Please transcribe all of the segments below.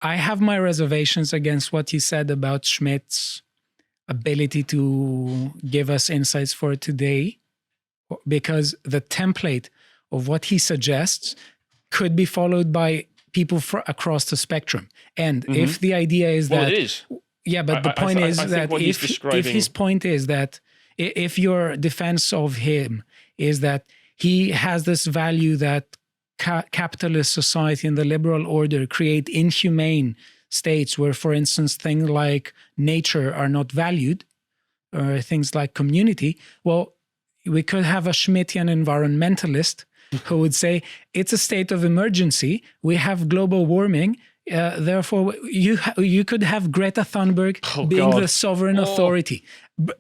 I have my reservations against what you said about Schmitt's ability to give us insights for today, because the template of what he suggests could be followed by people across the spectrum. And if the idea is that... Well, it is. Yeah, but the point is that if his point is that if your defense of him is that he has this value that capitalist society and the liberal order create inhumane states where, for instance, things like nature are not valued, or things like community, well, we could have a Schmittian environmentalist who would say it's a state of emergency. We have global warming. Therefore, you could have Greta Thunberg being the sovereign authority,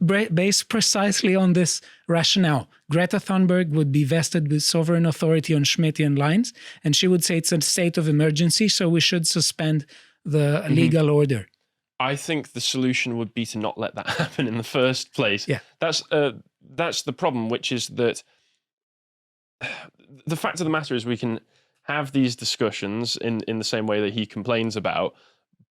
based precisely on this rationale. Greta Thunberg would be vested with sovereign authority on Schmittian lines, and she would say it's a state of emergency, so we should suspend the legal order. I think the solution would be to not let that happen in the first place. Yeah. That's the problem, which is that the fact of the matter is we can have these discussions in the same way that he complains about,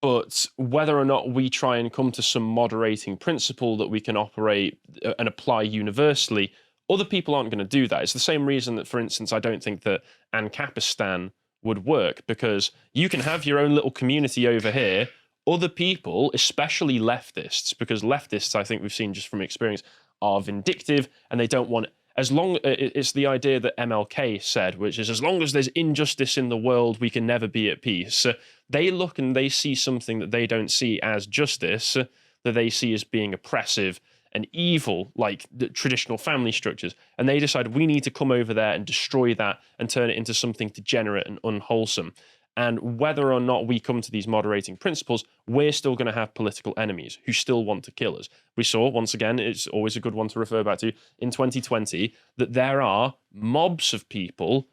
but whether or not we try and come to some moderating principle that we can operate and apply universally, other people aren't going to do that. It's the same reason that, for instance, I don't think that Ancapistan would work, because you can have your own little community over here. Other people, especially leftists, because leftists, I think we've seen just from experience, are vindictive and they don't want... It's the idea that MLK said, which is, as long as there's injustice in the world, we can never be at peace. They look and they see something that they don't see as justice, that they see as being oppressive and evil, like the traditional family structures. And they decide we need to come over there and destroy that and turn it into something degenerate and unwholesome. And whether or not we come to these moderating principles, we're still going to have political enemies who still want to kill us. We saw, once again, it's always a good one to refer back to, in 2020, that there are mobs of people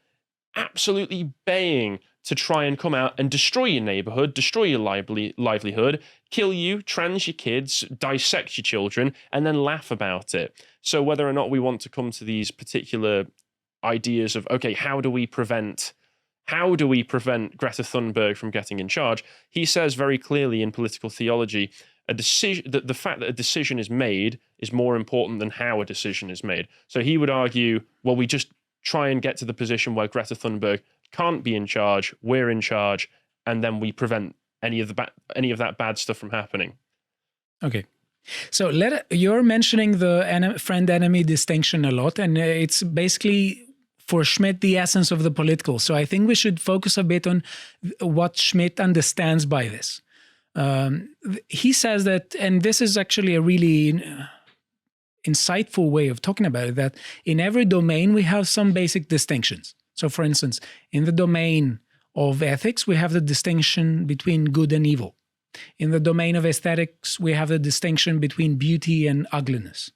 absolutely baying to try and come out and destroy your neighborhood, destroy your livelihood, kill you, trans your kids, dissect your children, and then laugh about it. So whether or not we want to come to these particular ideas of, okay, how do we prevent Greta Thunberg from getting in charge? He says very clearly in Political Theology, the fact that a decision is made is more important than how a decision is made. So he would argue, well, we just try and get to the position where Greta Thunberg can't be in charge, we're in charge, and then we prevent any of that bad stuff from happening. Okay. So you're mentioning the friend-enemy distinction a lot, and it's basically, for Schmitt, the essence of the political. So I think we should focus a bit on what Schmitt understands by this. He says that, and this is actually a really insightful way of talking about it, that in every domain we have some basic distinctions. So for instance, in the domain of ethics, we have the distinction between good and evil. In the domain of aesthetics, we have the distinction between beauty and ugliness.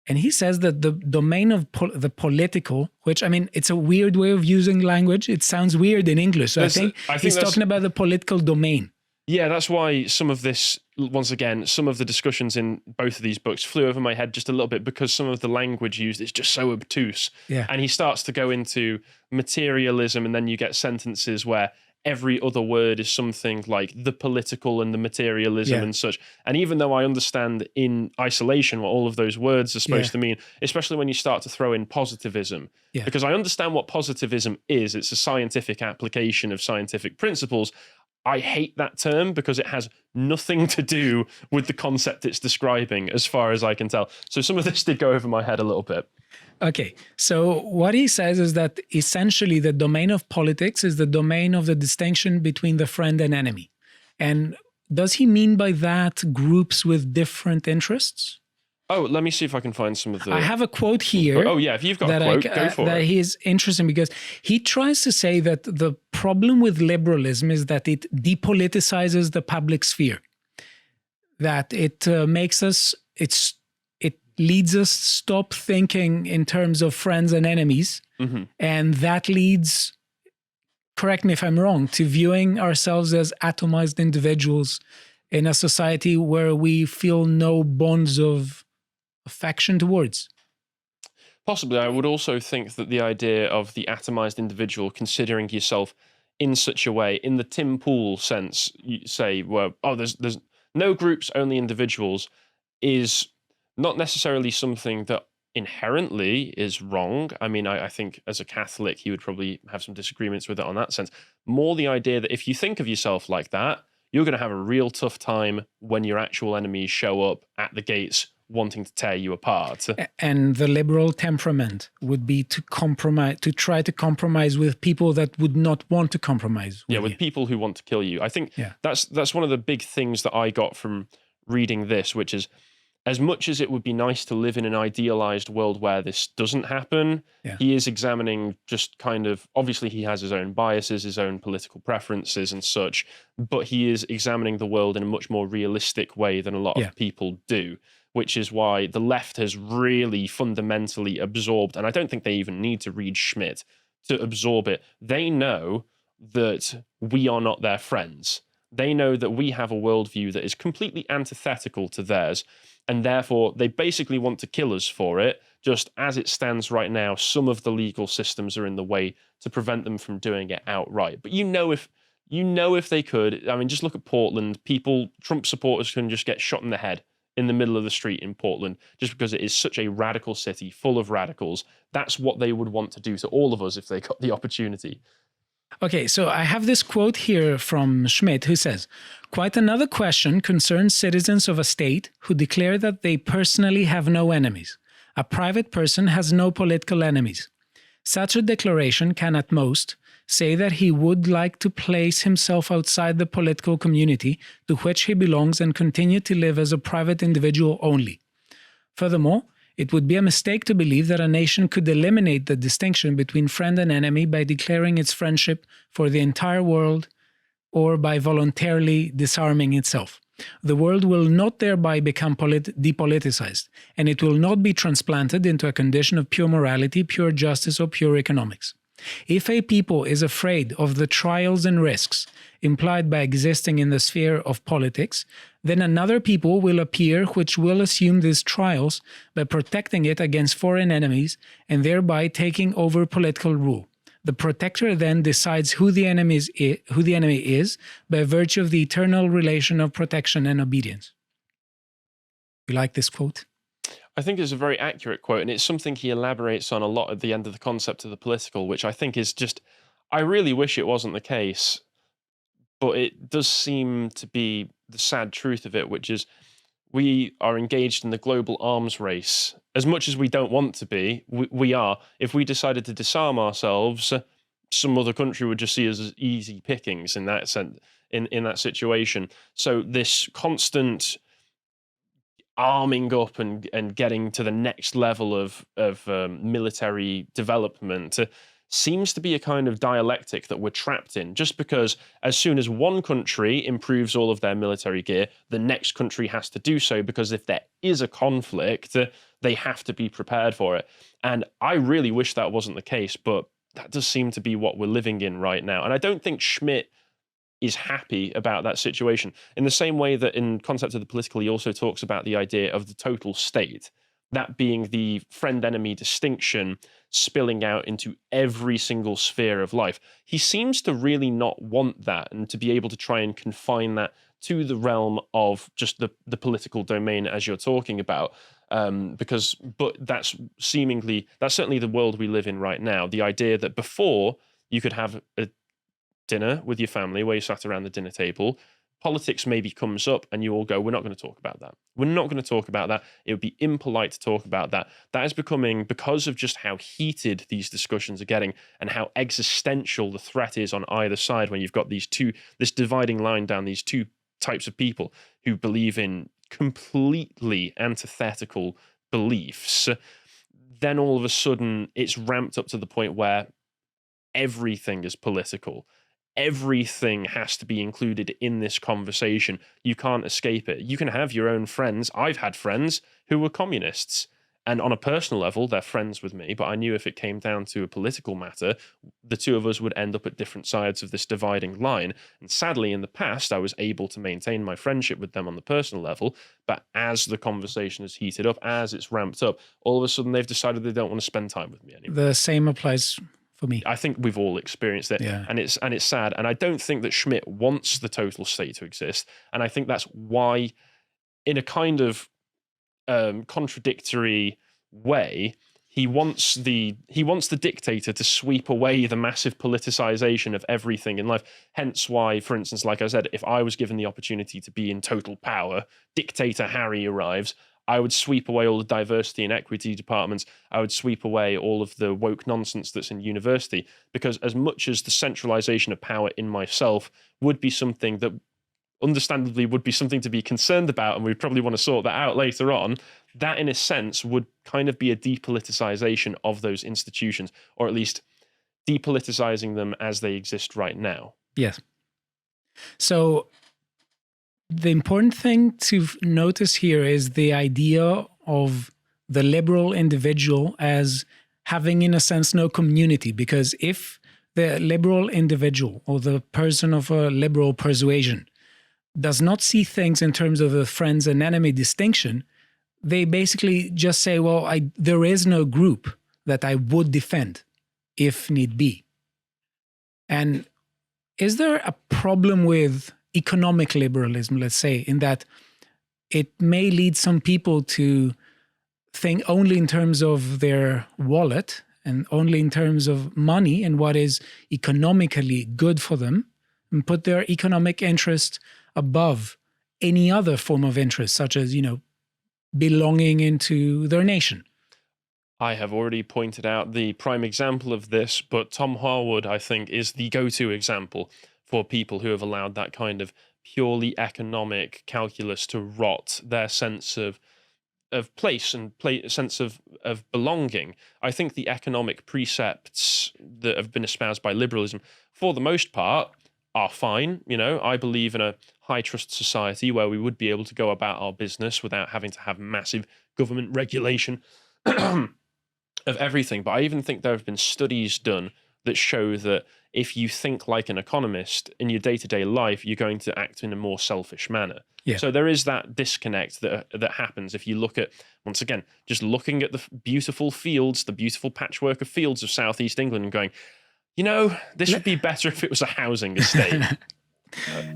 And he says that the domain of the political, which, I mean, it's a weird way of using language. It sounds weird in English. So I think he's talking about the political domain. Yeah, that's why some of this, once again, some of the discussions in both of these books flew over my head just a little bit, because some of the language used is just so obtuse. Yeah. And he starts to go into materialism, and then you get sentences where every other word is something like the political and the materialism and such. And even though I understand in isolation what all of those words are supposed to mean, especially when you start to throw in positivism, because I understand what positivism is. It's a scientific application of scientific principles. I hate that term because it has nothing to do with the concept it's describing, as far as I can tell. So some of this did go over my head a little bit. Okay, so what he says is that essentially the domain of politics is the domain of the distinction between the friend and enemy. And does he mean by that groups with different interests? Oh, let me see if I can find some of the... I have a quote here. Oh, yeah, if you've got a quote, go for it. That is interesting, because he tries to say that the problem with liberalism is that it depoliticizes the public sphere. That it makes us... It leads us stop thinking in terms of friends and enemies. Mm-hmm. And that leads, correct me if I'm wrong, to viewing ourselves as atomized individuals in a society where we feel no bonds of affection towards. Possibly. I would also think that the idea of the atomized individual, considering yourself in such a way, in the Tim Pool sense, you say, well, oh, there's no groups, only individuals, is not necessarily something that inherently is wrong. I mean, I think as a Catholic, he would probably have some disagreements with it on that sense. More the idea that if you think of yourself like that, you're going to have a real tough time when your actual enemies show up at the gates wanting to tear you apart. And the liberal temperament would be to compromise, to try to compromise with people that would not want to compromise with with you. people who want to kill you. I think that's one of the big things that I got from reading this, which is, as much as it would be nice to live in an idealized world where this doesn't happen, he is examining just kind of, obviously he has his own biases, his own political preferences and such, but he is examining the world in a much more realistic way than a lot of people do, which is why the left has really fundamentally absorbed, and I don't think they even need to read Schmitt to absorb it. They know that we are not their friends. They know that we have a worldview that is completely antithetical to theirs, and therefore they basically want to kill us for it. Just as it stands right now, some of the legal systems are in the way to prevent them from doing it outright. But if they could, I mean, just look at Portland. Trump supporters can just get shot in the head in the middle of the street in Portland, just because it is such a radical city full of radicals. That's what they would want to do to all of us if they got the opportunity. Okay, so I have this quote here from Schmitt, who says, "Quite another question concerns citizens of a state who declare that they personally have no enemies. A private person has no political enemies. Such a declaration can at most say that he would like to place himself outside the political community to which he belongs and continue to live as a private individual only. Furthermore, it would be a mistake to believe that a nation could eliminate the distinction between friend and enemy by declaring its friendship for the entire world or by voluntarily disarming itself. The world will not thereby become depoliticized, and it will not be transplanted into a condition of pure morality, pure justice, or pure economics. If a people is afraid of the trials and risks implied by existing in the sphere of politics, then another people will appear which will assume these trials by protecting it against foreign enemies and thereby taking over political rule. The protector then decides who the enemy is by virtue of the eternal relation of protection and obedience." You like this quote? I think it's a very accurate quote, and it's something he elaborates on a lot at the end of the concept of the political, which I think is just, I really wish it wasn't the case, but it does seem to be the sad truth of it, which is we are engaged in the global arms race. As much as we don't want to be, we are. If we decided to disarm ourselves, some other country would just see us as easy pickings in that sense, in that situation. So this constant arming up and getting to the next level of military development seems to be a kind of dialectic that we're trapped in, just because as soon as one country improves all of their military gear, the next country has to do so, because if there is a conflict, they have to be prepared for it. And I really wish that wasn't the case, but that does seem to be what we're living in right now. And I don't think Schmitt is happy about that situation. In the same way that in Concept of the Political, he also talks about the idea of the total state, that being the friend-enemy distinction spilling out into every single sphere of life. He seems to really not want that, and to be able to try and confine that to the realm of just the political domain as you're talking about. But that's certainly the world we live in right now. The idea that before you could have a dinner with your family where you sat around the dinner table, politics maybe comes up and you all go, we're not going to talk about that. We're not going to talk about that. It would be impolite to talk about that. That is becoming, because of just how heated these discussions are getting and how existential the threat is on either side, when you've got this dividing line down these two types of people who believe in completely antithetical beliefs, then all of a sudden it's ramped up to the point where everything is political. Everything has to be included in this conversation. You can't escape it. You can have your own friends. I've had friends who were communists, and on a personal level, they're friends with me, but I knew if it came down to a political matter, the two of us would end up at different sides of this dividing line. And sadly, in the past, I was able to maintain my friendship with them on the personal level, but as the conversation has heated up, as it's ramped up, all of a sudden they've decided they don't want to spend time with me anymore. The same applies for me. I think we've all experienced it, and it's sad. And I don't think that Schmitt wants the total state to exist. And I think that's why, in a kind of contradictory way, he wants the dictator to sweep away the massive politicization of everything in life. Hence why, for instance, like I said, if I was given the opportunity to be in total power, dictator Harry arrives, I would sweep away all the diversity and equity departments. I would sweep away all of the woke nonsense that's in university, because as much as the centralization of power in myself would be something that understandably would be something to be concerned about, and we probably want to sort that out later on, that in a sense would kind of be a depoliticization of those institutions, or at least depoliticizing them as they exist right now. Yes. So the important thing to notice here is the idea of the liberal individual as having, in a sense, no community, because if the liberal individual or the person of a liberal persuasion does not see things in terms of a friends and enemy distinction, they basically just say, well, there is no group that I would defend if need be. And is there a problem with economic liberalism, let's say, in that it may lead some people to think only in terms of their wallet and only in terms of money and what is economically good for them, and put their economic interest above any other form of interest, such as, belonging into their nation? I have already pointed out the prime example of this, but Tom Harwood, I think, is the go-to example for people who have allowed that kind of purely economic calculus to rot their sense of place and sense of belonging. I think the economic precepts that have been espoused by liberalism, for the most part, are fine. I believe in a high trust society where we would be able to go about our business without having to have massive government regulation of everything. But I even think there have been studies done that show that if you think like an economist in your day-to-day life, you're going to act in a more selfish manner. Yeah. So there is that disconnect that happens if you look at, once again, just looking at the beautiful fields, the beautiful patchwork of fields of Southeast England and going, this would be better if it was a housing estate.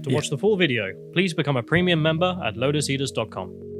To watch the full video, please become a premium member at lotuseaters.com.